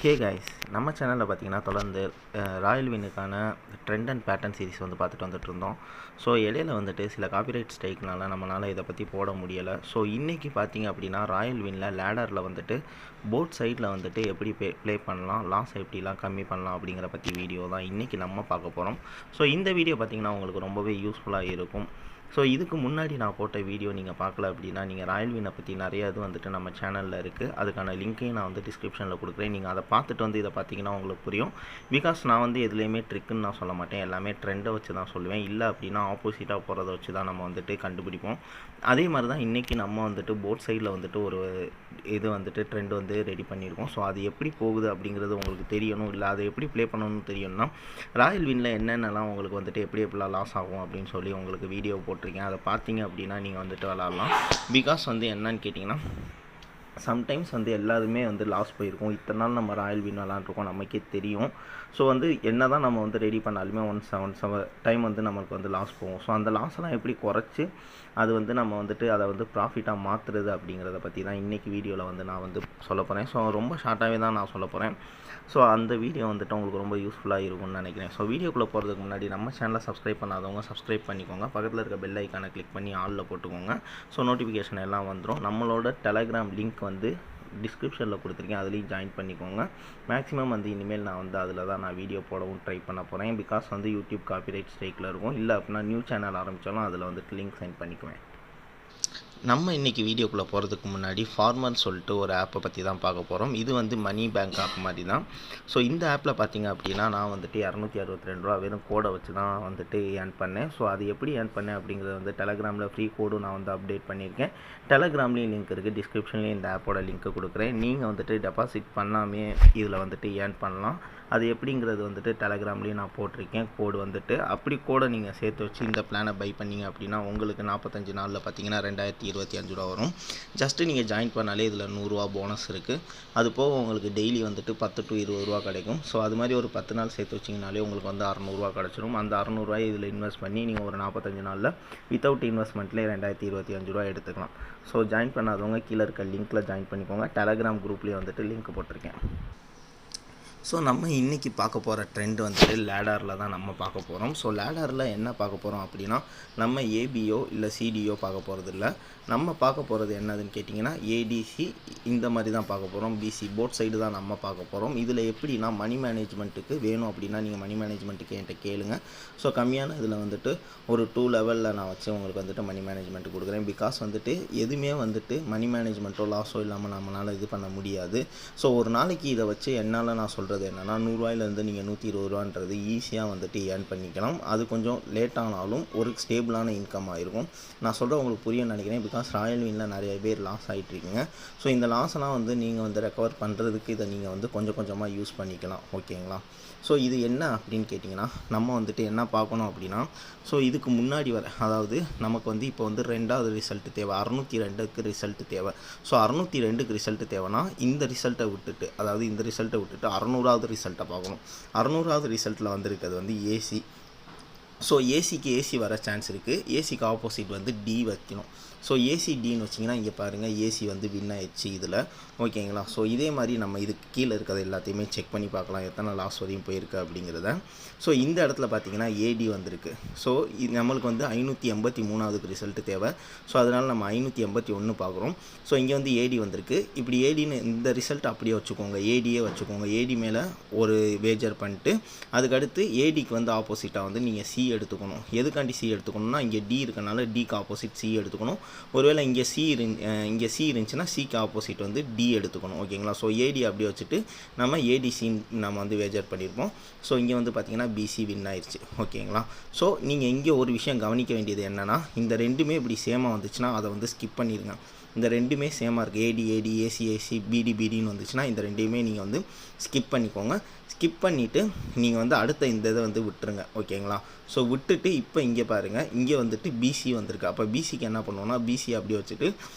Hey guys, நம்ம சேனலில் பார்த்தீங்கன்னா தொடர்ந்து ராயல் வின்னுக்கான ட்ரெண்ட் அண்ட் பேட்டர்ன் சீரிஸ் வந்து பார்த்துட்டு வந்துட்டு இருந்தோம். ஸோ இடையில வந்துட்டு சில காப்பிரைட் ஸ்ட்ரைக்னால நம்மளால் இதை பற்றி போட முடியலை. ஸோ இன்றைக்கி பார்த்தீங்க அப்படின்னா ராயல் வின்னில் லேடரில் வந்துட்டு போட் சைடில் வந்துட்டு எப்படி ப்ளே பண்ணலாம், லாஸ் எப்படிலாம் கம்மி பண்ணலாம் அப்படிங்கிற பற்றி வீடியோ தான் இன்றைக்கி நம்ம பார்க்க போகிறோம். ஸோ இந்த வீடியோ பார்த்திங்கன்னா உங்களுக்கு ரொம்பவே யூஸ்ஃபுல்லாக இருக்கும். ஸோ இதுக்கு முன்னாடி நான் போட்ட வீடியோ நீங்கள் பார்க்கல அப்படின்னா நீங்கள் ராயல் வின்னை பற்றி நிறைய இது வந்துட்டு நம்ம சேனலில் இருக்குது. அதுக்கான லிங்க்கையும் நான் வந்து டிஸ்கிரிப்ஷனில் கொடுக்குறேன். நீங்கள் அதை பார்த்துட்டு வந்து இதை பார்த்தீங்கன்னா உங்களுக்கு புரியும். பிகாஸ் நான் வந்து எதுலேயுமே ட்ரிக்குன்னு நான் சொல்ல மாட்டேன், எல்லாமே ட்ரெண்டை வச்சு தான் சொல்லுவேன். இல்லை அப்படின்னா ஆப்போசிட்டாக போகிறத வச்சு தான் நம்ம வந்துட்டு கண்டுபிடிப்போம். அதே மாதிரி தான் இன்றைக்கி நம்ம வந்துட்டு போட் சைடில் வந்துட்டு ஒரு இது வந்துட்டு ட்ரெண்ட் வந்து ரெடி பண்ணியிருக்கோம். ஸோ அது எப்படி போகுது அப்படிங்கிறது உங்களுக்கு தெரியணும், இல்லை அதை எப்படி ப்ளே பண்ணணும்னு தெரியணும்னா ராயல் வின்னில் என்னென்னலாம் உங்களுக்கு வந்துட்டு எப்படிலாம் லாஸ் ஆகும் அப்படின்னு சொல்லி உங்களுக்கு வீடியோ போட்டிருக்கேன். அதை பார்த்தீங்க அப்படின்னா நீங்கள் வந்துட்டு விளாட்லாம். பிகாஸ் வந்து என்னன்னு கேட்டிங்கன்னா சம்டைம்ஸ் வந்து எல்லாருமே வந்து லாஸ் போயிருக்கும். இத்தனை நாள் நம்ம ராயல் வின் விளாண்டுருக்கோம், நமக்கே தெரியும். ஸோ வந்து என்ன தான் நம்ம வந்து ரெடி பண்ணாலுமே ஒன்ஸ் டைம் வந்து நம்மளுக்கு வந்து லாஸ் போகும். ஸோ அந்த லாஸ்லாம் எப்படி குறைச்சி அது வந்து நம்ம வந்துட்டு அதை வந்து ப்ராஃபிட்டாக மாற்றுறது அப்படிங்கிறத பற்றி தான் இன்றைக்கி வீடியோவில் வந்து நான் வந்து சொல்ல போகிறேன். ஸோ ரொம்ப ஷார்ட்டாகவே தான் நான் சொல்ல போகிறேன். ஸோ அந்த வீடியோ வந்துட்டு உங்களுக்கு ரொம்ப யூஸ்ஃபுல்லாக இருக்கும்னு நினைக்கிறேன். ஸோ வீடியோக்குள்ளே போகிறதுக்கு முன்னாடி நம்ம சேனலை சப்ஸ்கிரைப் பண்ணாதவங்க சப்ஸ்கிரைப் பண்ணிக்கோங்க. பக்கத்தில் இருக்க பெல் ஐக்கானை கிளிக் பண்ணி ஆலில் போட்டுக்கோங்க. ஸோ நோட்டிஃபிகேஷன் எல்லாம் வந்துடும். நம்மளோட டெலகிராம் லிங்க் வந்து டிஸ்கிரிப்ஷனில் கொடுத்துருக்கேன், அதுலேயும் ஜாயின் பண்ணிக்கோங்க. மேக்ஸிமம் வந்து இனிமேல் நான் வந்து அதில் தான் நான் வீடியோ போடவும் ட்ரை பண்ண போகிறேன். பிகாஸ் வந்து யூடியூப் காப்பிரைட் ஸ்ட்ரைக்கில் இருக்கும். இல்லை அப்படின்னா நியூ சேனல் ஆரம்பித்தாலும் அதில் வந்துட்டு லிங்க் சென்ட் பண்ணிக்குவேன். நம்ம இன்றைக்கி வீடியோக்குள்ளே போகிறதுக்கு முன்னாடி ஃபார்மர்னு சொல்லிட்டு ஒரு ஆப்பை பற்றி தான் பார்க்க போகிறோம். இது வந்து மணி பேங்க் ஆப் மாதிரி தான். ஸோ இந்த ஆப்பில் பார்த்தீங்க அப்படின்னா நான் வந்துட்டு 262 ரூபா வெறும் கோடை வச்சு தான் வந்துட்டு ஏர்ன் பண்ணேன். ஸோ அது எப்படி ஏர்ன் பண்ணேன் அப்படிங்கிறது வந்து டெலகிராமில் ஃப்ரீ கோடும் நான் வந்து அப்டேட் பண்ணியிருக்கேன். டெலகிராம்லேயும் லிங்க் இருக்குது, டிஸ்கிரிப்ஷன்லேயும் இந்த ஆப்போட லிங்க்கை கொடுக்குறேன். நீங்கள் வந்துட்டு டெபாசிட் பண்ணாமே இதில் வந்துட்டு ஏர்ன் பண்ணலாம். அது எப்படிங்கிறது வந்துட்டு டெலகிராம்லேயும் நான் போட்டிருக்கேன் கோடு வந்துட்டு. அப்படி கோடை நீங்கள் சேர்த்து வச்சு இந்த பிளானை பை பண்ணிங்க அப்படின்னா உங்களுக்கு 45 நாளில் பார்த்தீங்கன்னா 2025 ரூபா வரும். ஜஸ்ட்டு நீங்கள் ஜாயின் பண்ணாலே இதில் 100 ரூபா போனஸ் இருக்குது. அது போக உங்களுக்கு டெய்லி வந்துட்டு 10 to 20 ரூபா கிடைக்கும். ஸோ அது மாதிரி ஒரு 10 நாள் சேர்த்து வச்சிங்கனாலே உங்களுக்கு வந்து 600 ரூபா கிடச்சிடும். அந்த 600 ரூபாயை இதில் இன்வெஸ்ட் பண்ணி நீங்கள் ஒரு 45 நாளில் வித்தவுட் இன்வெஸ்ட்மெண்ட்லேயே 2025 ரூபா எடுத்துக்கலாம். ஸோ ஜாயின் பண்ணாதவங்க கீழே இருக்க லிங்க்கில் ஜாயின் பண்ணிக்கோங்க. டெலகிராம் குரூப்லேயே வந்துட்டு லிங்க் போட்டிருக்கேன். ஸோ நம்ம இன்றைக்கி பார்க்க போகிற ட்ரெண்ட் வந்துட்டு லேடரில் தான் நம்ம பார்க்க போகிறோம். ஸோ லேடரில் என்ன பார்க்க போகிறோம் அப்படின்னா நம்ம ஏபிஓ இல்லை சிடிஓ பார்க்க போகிறது இல்லை. நம்ம பார்க்க போகிறது என்னதுன்னு கேட்டிங்கன்னா ஏடிசி இந்த மாதிரி தான் பார்க்க போகிறோம். பிசி போட் சைடு தான் நம்ம பார்க்க போகிறோம். இதில் எப்படின்னா மணி மேனேஜ்மெண்ட்டுக்கு வேணும் அப்படின்னா நீங்கள் மணி மேனேஜ்மெண்ட்டுக்கு என்கிட்ட கேளுங்க. ஸோ கம்மியான இதில் வந்துட்டு ஒரு 2 லெவலில் நான் வச்சு உங்களுக்கு வந்துட்டு மணி மேனேஜ்மெண்ட் கொடுக்குறேன். பிகாஸ் வந்துட்டு எதுவுமே வந்துட்டு மணி மேனேஜ்மெண்ட்டோ லாஸோ இல்லாமல் நம்மளால் இது பண்ண முடியாது. ஸோ ஒரு நாளைக்கு இதை வச்சு என்னால் நான் சொல்கிறது என்னென்னா 100 ரூபாயிலேருந்து நீங்கள் 120 ரூபான்றது ஈஸியாக வந்துட்டு ஏர்ன் பண்ணிக்கலாம். அது கொஞ்சம் லேட் ஆனாலும் ஒரு ஸ்டேபிளான இன்கம் ஆகிருக்கும். நான் சொல்கிற உங்களுக்கு புரியும்னு நினைக்கிறேன். பிகாஸ் ராயல் வின்னில் நிறைய பேர் லாஸ் ஆகிட்ருக்கீங்க. ஸோ இந்த லாஸ்லாம் வந்து நீங்கள் வந்து ரெக்கவர் பண்ணுறதுக்கு இதை நீங்கள் வந்து கொஞ்சம் கொஞ்சமாக யூஸ் பண்ணிக்கலாம். ஓகேங்களா? ஸோ இது என்ன அப்படின்னு கேட்டிங்கன்னா நம்ம வந்துட்டு என்ன பார்க்கணும் அப்படின்னா ஸோ இதுக்கு முன்னாடி வர அதாவது நமக்கு வந்து இப்போ வந்து 2வது ரிசல்ட்டு தேவை, 602க்கு ரிசல்ட்டு தேவை. ஸோ 602க்கு ரிசல்ட்டு தேவைன்னா இந்த ரிசல்ட்டை விட்டுட்டு அதாவது இந்த ரிசல்ட்டை விட்டுட்டு 600வது ரிசல்ட்டை பார்க்கணும். 600வது ரிசல்ட்டில் வந்திருக்கிறது வந்து ஏசி. ஸோ ஏசிக்கு ஏசி வர சான்ஸ் இருக்குது. ஏசிக்கு ஆப்போசிட் வந்து டி வைக்கணும். ஸோ ஏசி டின்னு வச்சிங்கன்னா இங்கே பாருங்கள் ஏசி வந்து வின் ஆயிடுச்சு இதில். ஓகேங்களா? ஸோ இதே மாதிரி நம்ம இதுக்கு கீழே இருக்கிறது எல்லாத்தையுமே செக் பண்ணி பார்க்கலாம் எத்தனை லாஸ் வரையும் போயிருக்கு அப்படிங்கிறத. ஸோ இந்த இடத்துல பார்த்தீங்கன்னா ஏடி வந்திருக்கு. ஸோ நம்மளுக்கு வந்து 583வது ரிசல்ட்டு தேவை. ஸோ அதனால் நம்ம 581 பார்க்குறோம். ஸோ இங்கே வந்து ஏடி வந்திருக்கு. இப்படி ஏடின்னு இந்த ரிசல்ட் அப்படியே வச்சுக்கோங்க, ஏடியே வச்சுக்கோங்க. ஏடி மேலே ஒரு வேஜர் பண்ணிட்டு அதுக்கடுத்து ஏடிக்கு வந்து ஆப்போசிட்டாக வந்து நீங்கள் சி எடுத்துக்கணும். எதுக்காண்டி சி எடுத்துக்கணும்னா இங்கே டி இருக்கனால டிக்கு ஆப்போசிட் சி எடுத்துக்கணும். ஒருவேளை இங்கே சி இருந்துச்சுன்னா சிக்கு ஆப்போசிட் வந்து டி எடுத்துக்கணும். ஓகேங்களா? ஸோ ஏடி அப்படியே வச்சுட்டு நம்ம ஏடிசின்னு நம்ம வந்து வேஜர் பண்ணியிருப்போம். ஸோ இங்கே வந்து பார்த்திங்கன்னா பிசி வின் ஆயிடுச்சு. ஓகேங்களா? ஸோ நீங்கள் இங்கே ஒரு விஷயம் கவனிக்க வேண்டியது என்னென்னா இந்த ரெண்டுமே இப்படி சேமாக வந்துச்சுன்னா அதை வந்து ஸ்கிப் பண்ணிடுங்க. இந்த ரெண்டுமே சேமாக இருக்குது, ஏடி ஏசி பிடின்னு வந்துச்சுன்னா இந்த ரெண்டையுமே நீங்கள் வந்து ஸ்கிப் பண்ணிக்கோங்க. ஸ்கிப் பண்ணிவிட்டு நீங்கள் வந்து அடுத்த இந்த இதை வந்து விட்டுருங்க. ஓகேங்களா? ஸோ விட்டுட்டு இப்போ இங்கே பாருங்கள் இங்கே வந்துட்டு பிசி வந்திருக்கு. அப்போ பிசிக்கு என்ன பண்ணுவோன்னா பிசி அப்படியே வச்சுட்டு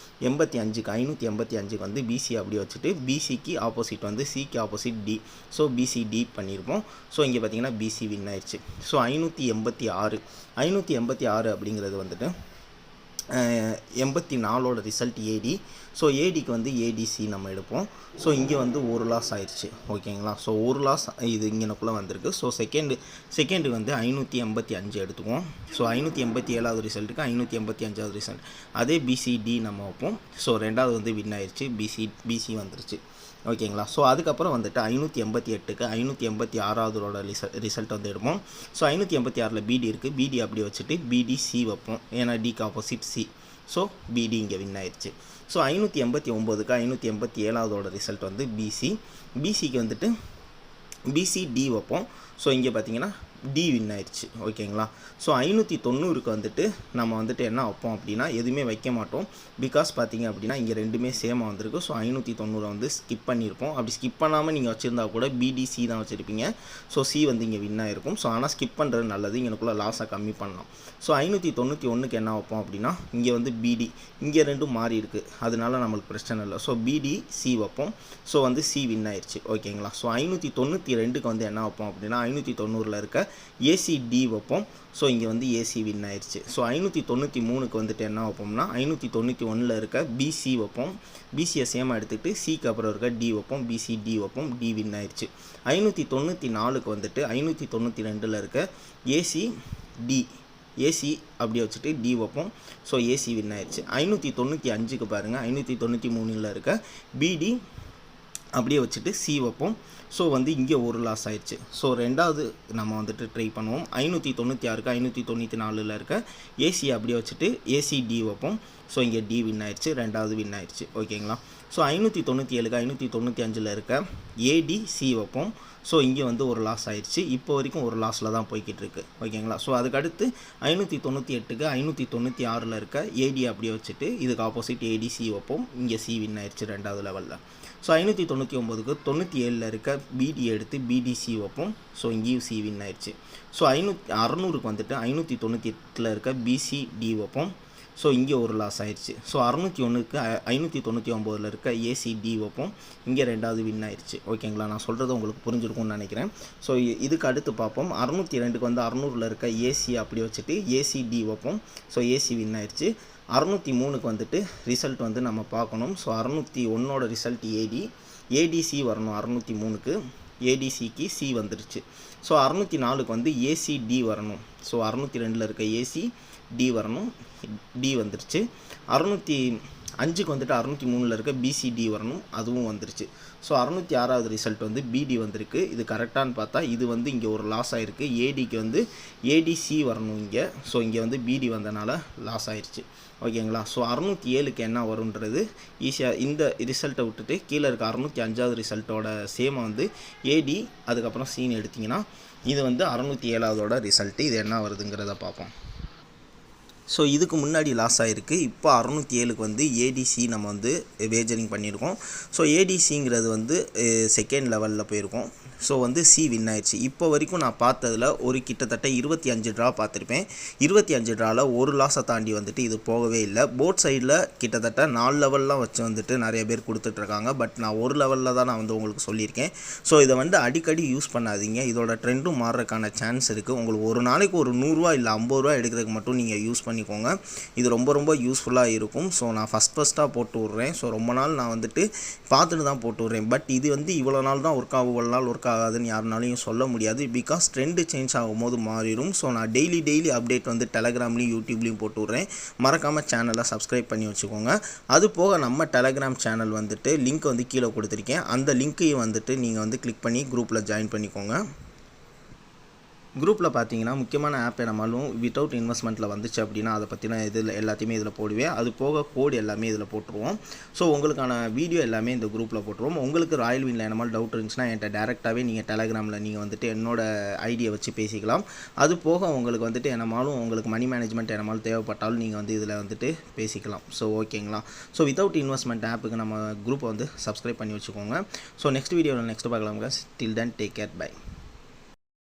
585க்கு வந்து பிசி அப்படியே வச்சுட்டு பிசிக்கு ஆப்போசிட் வந்து சிக்கு opposite D. So PC D பண்ணியிருப்போம். ஸோ இங்கே பார்த்தீங்கன்னா பிசி வின் ஆயிடுச்சு. ஸோ 586 அப்படிங்கிறது வந்துட்டு 84ஓட ரிசல்ட் ஏடி. ஸோ ஏடிக்கு வந்து ஏடிசி நம்ம எடுப்போம். ஸோ இங்கே வந்து ஒரு லாஸ் ஆயிடுச்சு. ஓகேங்களா. ஸோ ஒரு லாஸ் இது இங்கனக்குள்ளே வந்திருக்கு. ஸோ செகண்டு வந்து 585 எடுத்துக்குவோம். ஸோ 587வது ரிசல்ட்டுக்கு 585வது ரிசல்ட் அதே பிசிடி நம்ம வைப்போம். ஸோ ரெண்டாவது வந்து வின் ஆயிடுச்சு. பிசி வந்துருச்சு. ஓகேங்களா. ஸோ அதுக்கப்புறம் வந்துட்டு 588க்கு 586வோட ரிசல்ட் வந்து எடுப்போம். ஸோ 586ல் பிடி இருக்குது. பிடி அப்படி வச்சுட்டு பிடிசி வைப்போம். ஏன்னா டிக்கு ஆப்போசிட் சி. ஸோ பிடி இங்கே வின் ஆயிடுச்சு. ஸோ 589க்கு 587வோட ரிசல்ட் வந்து பிசிக்கு வந்துட்டு பிசிடி வைப்போம். ஸோ இங்கே பார்த்தீங்கன்னா டி வின் ஆயிடுச்சு. ஓகேங்களா. ஸோ 590க்கு வந்துட்டு நம்ம வந்துட்டு என்ன வைப்போம் அப்படின்னா எதுவுமே வைக்க மாட்டோம். பிகாஸ் பார்த்தீங்க அப்படின்னா இங்கே ரெண்டுமே சேமாக வந்திருக்கு. ஸோ 590 வந்து ஸ்கிப் பண்ணியிருப்போம். அப்படி ஸ்கிப் பண்ணாமல் நீங்கள் வச்சுருந்தா கூட பிடிசி தான் வச்சுருப்பீங்க. ஸோ சி வந்து இங்கே வின் ஆகிருக்கும். ஸோ ஆனால் ஸ்கிப் பண்ணுறது நல்லது. இங்கேக்குள்ளே லாஸை கம்மி பண்ணலாம். ஸோ 591க்கு என்ன வைப்போம் அப்படின்னா இங்கே வந்து பிடி இங்கே ரெண்டும் மாறி இருக்குது. அதனால நம்மளுக்கு பிரச்சனை இல்லை. ஸோ பிடி சி வைப்போம். ஸோ வந்து சி வின் ஆயிடுச்சு. ஓகேங்களா. ஸோ 592க்கு வந்து என்ன வைப்போம் அப்படின்னா 590ல் இருக்க ஏசிடி வைப்போம். ஸோ இங்கே வந்து ஏசி வின் ஆயிடுச்சு. ஸோ 593க்கு வந்துட்டு என்ன வைப்போம்னா 591ல் இருக்க பிசி வைப்போம். பிசியை சேமாக எடுத்துகிட்டு சிக்கு அப்புறம் இருக்க டி வைப்போம். பிசிடி வைப்போம். டி வின் ஆயிடுச்சு. 594க்கு வந்துட்டு 592ல் இருக்க ஏசி அப்படியே வச்சுட்டு டி வைப்போம். ஸோ ஏசி வின் ஆயிடுச்சு. 595க்கு பாருங்கள் 593ல் இருக்க பிடி அப்படியே வச்சுட்டு சி வைப்போம். ஸோ வந்து இங்கே ஒரு லாஸ் ஆயிடுச்சு. ஸோ ரெண்டாவது நம்ம வந்துட்டு ட்ரை பண்ணுவோம். 596க்கு 594ல் இருக்க ஏசி அப்படியே வச்சுட்டு ஏசிடி வைப்போம். ஸோ இங்கே டி வின் ஆயிடுச்சு. ரெண்டாவது வின் ஆயிடுச்சு. ஓகேங்களா. ஸோ 597க்கு 595ல் இருக்க ஏடிசி வைப்போம். ஸோ இங்கே வந்து ஒரு லாஸ் ஆயிடுச்சு. இப்போ வரைக்கும் ஒரு லாஸில் தான் போய்கிட்டு இருக்குது. ஓகேங்களா. ஸோ அதுக்கடுத்து 598க்கு 596ல் இருக்க ஏடி அப்படியே வச்சுட்டு இதுக்கு ஆப்போசிட் ஏடிசி வைப்போம். இங்கே சி வின் ஆயிடுச்சு ரெண்டாவது லெவலில். ஸோ 599க்கு 97ல் இருக்க பிடி எடுத்து பிடிசி வைப்போம். ஸோ இங்கேயும் சி வின் ஆயிடுச்சு. ஸோ 600க்கு வந்துட்டு 598ல் இருக்க பிசிடி வைப்போம். ஸோ இங்கே ஒரு லாஸ் ஆயிடுச்சு. ஸோ 601க்கு 599ல் இருக்க ஏசிடி வைப்போம். இங்கே ரெண்டாவது வின் ஆயிடுச்சு. ஓகேங்களா. நான் சொல்கிறது உங்களுக்கு புரிஞ்சிருக்கும்னு நினைக்கிறேன். ஸோ இதுக்கு அடுத்து பார்ப்போம். 602க்கு வந்து 600ல் இருக்க ஏசி அப்படி வச்சுட்டு ஏசிடி வைப்போம். ஸோ ஏசி வின் ஆயிடுச்சு. 603க்கு வந்துட்டு ரிசல்ட் வந்து நம்ம பார்க்கணும். ஸோ 601ஓட ரிசல்ட் ஏடிசி வரணும். 603க்கு ஏடிசிக்கு சி வந்துருச்சு. ஸோ 604க்கு வந்து ஏசிடி வரணும். ஸோ 602ல் இருக்க ஏசிடி வரணும். டி வந்துருச்சு. 605க்கு வந்துட்டு 603ல் இருக்க பிசிடி வரணும். அதுவும் வந்துருச்சு. ஸோ 606வது ரிசல்ட் வந்து பிடி வந்திருக்கு. இது கரெக்டானு பார்த்தா இது வந்து இங்கே ஒரு லாஸ் ஆகிருக்கு. ஏடிக்கு வந்து ஏடிசி வரணும் இங்கே. ஸோ இங்கே வந்து பிடி வந்தனால லாஸ் ஆயிடுச்சு. ஓகேங்களா. ஸோ 607க்கு என்ன வரும்ன்றது ஈஸியாக இந்த ரிசல்ட்டை விட்டுட்டு கீழே இருக்க 605வது ரிசல்ட்டோட சேமை வந்து ஏடி அதுக்கப்புறம் சீன் எடுத்திங்கன்னா இது வந்து 607வதோட ரிசல்ட்டு. இது என்ன வருதுங்கிறத பார்ப்போம். ஸோ இதுக்கு முன்னாடி லாஸ் ஆகிருக்கு. இப்போ 607க்கு வந்து ஏடிசி நம்ம வந்து வேஜரிங் பண்ணியிருக்கோம். ஸோ ஏடிசிங்கிறது வந்து செகண்ட் லெவலில் போயிருக்கோம். ஸோ வந்து சி வின் ஆயிடுச்சு. இப்போ வரைக்கும் நான் பார்த்ததில் ஒரு கிட்டத்தட்ட 25 ட்ரா பார்த்துருப்பேன். 25 ட்ராவில் ஒரு லாஸை தாண்டி வந்துட்டு இது போகவே இல்லை. போட் சைடில் கிட்டத்தட்ட 4 லெவல்லாம் வச்சு வந்துட்டு நிறைய பேர் கொடுத்துட்ருக்காங்க. பட் நான் ஒரு லெவலில் தான் நான் வந்து உங்களுக்கு சொல்லியிருக்கேன். ஸோ இதை வந்து அடிக்கடி யூஸ் பண்ணாதீங்க. இதோட ட்ரெண்டும் மாறுறதுக்கான சான்ஸ் இருக்குது. உங்களுக்கு ஒரு நாளைக்கு ஒரு 100 ரூபா இல்லை 50 ரூபா எடுக்கிறதுக்கு மட்டும் நீங்கள் யூஸ் பண்ணிக்கோங்க. இது ரொம்ப யூஸ்ஃபுல்லாக இருக்கும். ஸோ நான் ஃபஸ்ட்டாக போட்டு விட்றேன். ஸோ ரொம்ப நாள் நான் வந்துட்டு பார்த்துட்டு தான் போட்டு விட்றேன். பட் இது வந்து இவ்வளோ நாள் தான் ஒர்க் ஆகும், இவ்வளோ நாள் ஒர்க் ஆகாதுன்னு யாருனாலையும் சொல்ல முடியாது. பிகாஸ் ட்ரெண்டு சேஞ்ச் ஆகும்போது மாறிடும். ஸோ நான் டெய்லி அப்டேட் வந்து டெலகிராம்லேயும் யூடியூப்லேயும் போட்டு விட்றேன். மறக்காமல் சேனலை சப்ஸ்கிரைப் பண்ணி வச்சுக்கோங்க. அது போக நம்ம டெலகிராம் சேனல் வந்துட்டு லிங்க் வந்து கீழே கொடுத்துருக்கேன். அந்த லிங்க்கையும் வந்துட்டு நீங்கள் வந்து கிளிக் பண்ணி குரூப்பில் ஜாயின் பண்ணிக்கோங்க. குரூப்பில் பார்த்தீங்கன்னா முக்கியமான ஆப் நம்மளும் வித்தவுட் இன்வெஸ்ட்மெண்ட்டில் வந்துச்சு அப்படின்னா அதை பற்றின இதில் எல்லாத்தையுமே இதில் போடுவேன். அது போக கோடு எல்லாமே இதில் போட்டுருவோம். ஸோ உங்களுக்கான வீடியோ எல்லாமே இந்த குரூப்பில் போட்டுருவோம். உங்களுக்கு ராயல் வின்ல என்ன மாதிரி டவுட் இருந்துச்சுன்னா என்கிட்ட டேரெக்டாகவே நீங்கள் டெலகிராமில் நீங்கள் வந்துட்டு என்னோட ஐடியை வச்சு பேசிக்கலாம். அது போக உங்களுக்கு வந்துட்டு என்னமாலும் உங்களுக்கு மணி மேனேஜ்மெண்ட் என்னமாலும் தேவைப்பட்டாலும் நீங்கள் வந்து இதில் வந்துட்டு பேசிக்கலாம். ஸோ ஓகேங்களா. ஸோ வித்தவுட் இன்வெஸ்ட்மெண்ட் ஆப்புக்கு நம்ம குரூப்பை வந்து சப்ஸ்கிரைப் பண்ணி வச்சுக்கோங்க. ஸோ நெக்ஸ்ட் வீடியோவில் நெக்ஸ்ட் பார்க்கலாம். டில் தென் டேக் கேர். பை.